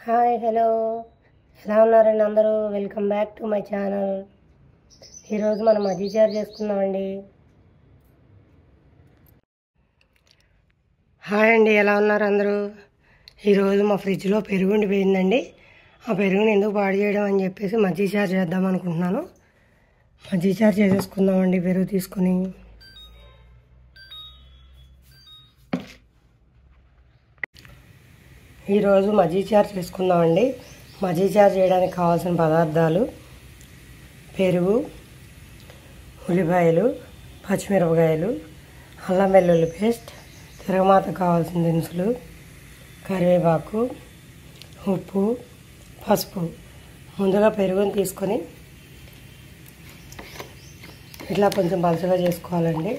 Hi hello ఎలా ఉన్నారండి అందరూ? Welcome back to my channel. ఈరోజు మనం మజ్జిగ చారు చేసుకుందామండి. హాయ్ అండి, ఎలా ఉన్నారు అందరూ? ఈరోజు మా ఫ్రిడ్జ్లో పెరుగు ఉండిపోయిందండి. ఆ పెరుగుని ఎందుకు పాడు చేయడం అని చెప్పేసి మజ్జిగ చారు చేద్దాం అనుకుంటున్నాను. మజ్జిగ చారు చేసేసుకుందామండి పెరుగు తీసుకొని. ఈరోజు మజ్జిగ చారు చేసుకుందామండి. మజ్జిగ చారు చేయడానికి కావాల్సిన పదార్థాలు: పెరుగు, ఉల్లిపాయలు, పచ్చిమిరపకాయలు, అల్లం వెల్లుల్లి పేస్ట్, తిరగమాత కావాల్సిన దినుసులు, కరివేపాకు, ఉప్పు, పసుపు. ముందుగా పెరుగుని తీసుకొని ఇట్లా కొంచెం పలుచగా చేసుకోవాలండి.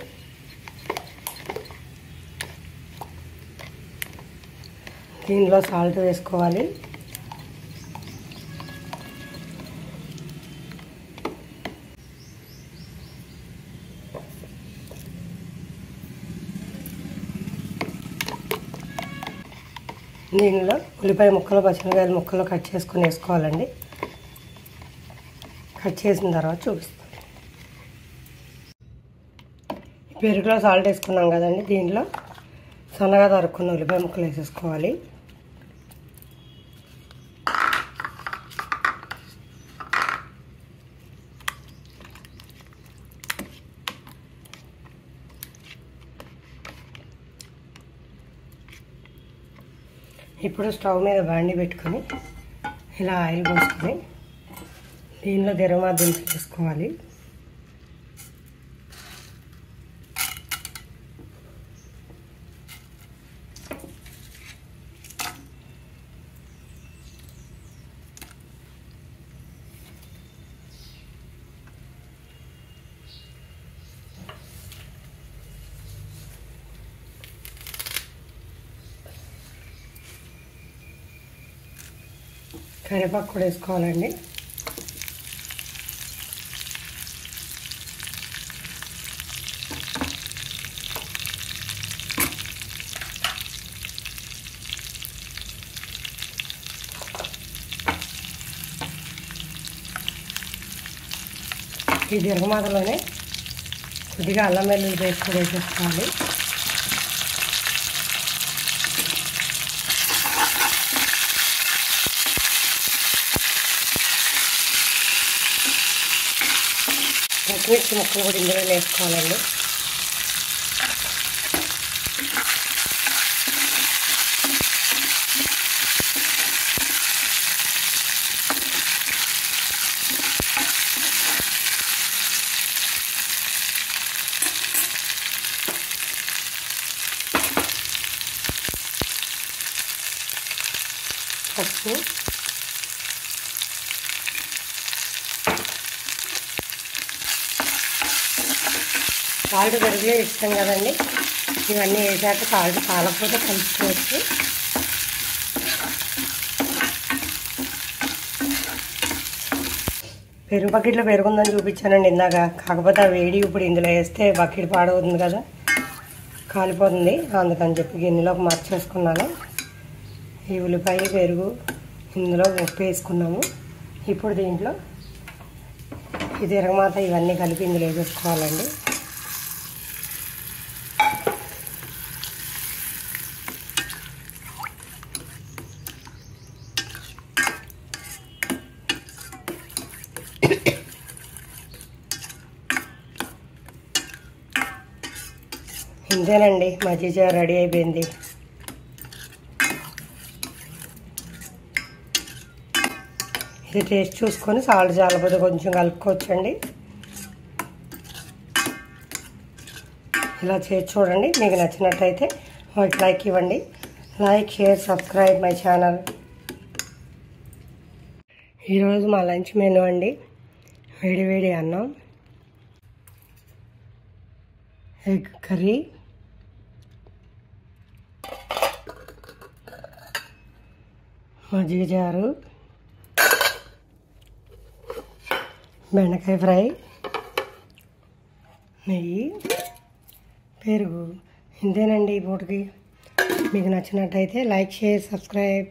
దీనిలో సాల్ట్ వేసుకోవాలి. దీనిలో ఉల్లిపాయ ముక్కలు, పచ్చిమిరపకాయల ముక్కలు కట్ చేసుకొని వేసుకోవాలండి. కట్ చేసిన తర్వాత చూపిస్తాం. పెరుగులో సాల్ట్ వేసుకున్నాం కదండి, దీనిలో సన్నగా తరుక్కున్న ఉల్లిపాయ ముక్కలు వేసేసుకోవాలి. ఇప్పుడు స్టవ్ మీద బాండి పెట్టుకొని ఇలా ఆయిల్ పోసుకొని దీనిలో తిరగమాత దినుసులు వేసుకోవాలి. కరివేపాకు కూడా వేసుకోవాలండి. ఈ తిరగమాతలోనే కొద్దిగా అల్లం వెల్లుల్లి పేస్ట్ కూడా వేసేసుకోవాలి. పచ్చిమిర్చి ముక్కలు కూడా ఇందులో వేసుకోవాలండి. పసుపు, సాల్ట్ పెరిగే ఇష్టం కదండి, ఇవన్నీ వేసాక సాల్ట్ కాలకపోతే కలుపుకోవచ్చు. పెరుగు బకెట్లో పెరుగుందని చూపించానండి ఇందాక, కాకపోతే ఆ వేడి ఇప్పుడు ఇందులో వేస్తే బకెట్ పాడవుతుంది కదా, కాలిపోతుంది. అందుకని చెప్పి గిన్నెలోకి మార్చేసుకున్నాను. ఈ ఉల్లిపాయ, పెరుగు, ఇందులో ఉప్పు వేసుకున్నాము. ఇప్పుడు దీంట్లో ఈ తిరగమాత ఇవన్నీ కలిపి ఇందులో వేసేసుకోవాలండి. ఇంతేనండి, మజ్జిగ చారు రెడీ అయిపోయింది. ఇది టేస్ట్ చూసుకొని సాల్ట్ చాలకపోతే కొంచెం కలుపుకోవచ్చండి. ఇలా చేసి చూడండి. మీకు నచ్చినట్టయితే ఒక లైక్ ఇవ్వండి. Like, share, subscribe my channel. ఈరోజు మా లంచ్ మెనూ అండి, వేడి వేడి అన్నం, ఎగ్ కర్రీ, మజ్జిగ చారు, బెండకాయ ఫ్రై, నెయ్యి, పెరుగు. ఇంతేనండి ఈ పూటకి. మీకు నచ్చినట్టయితే లైక్, షేర్, సబ్స్క్రైబ్.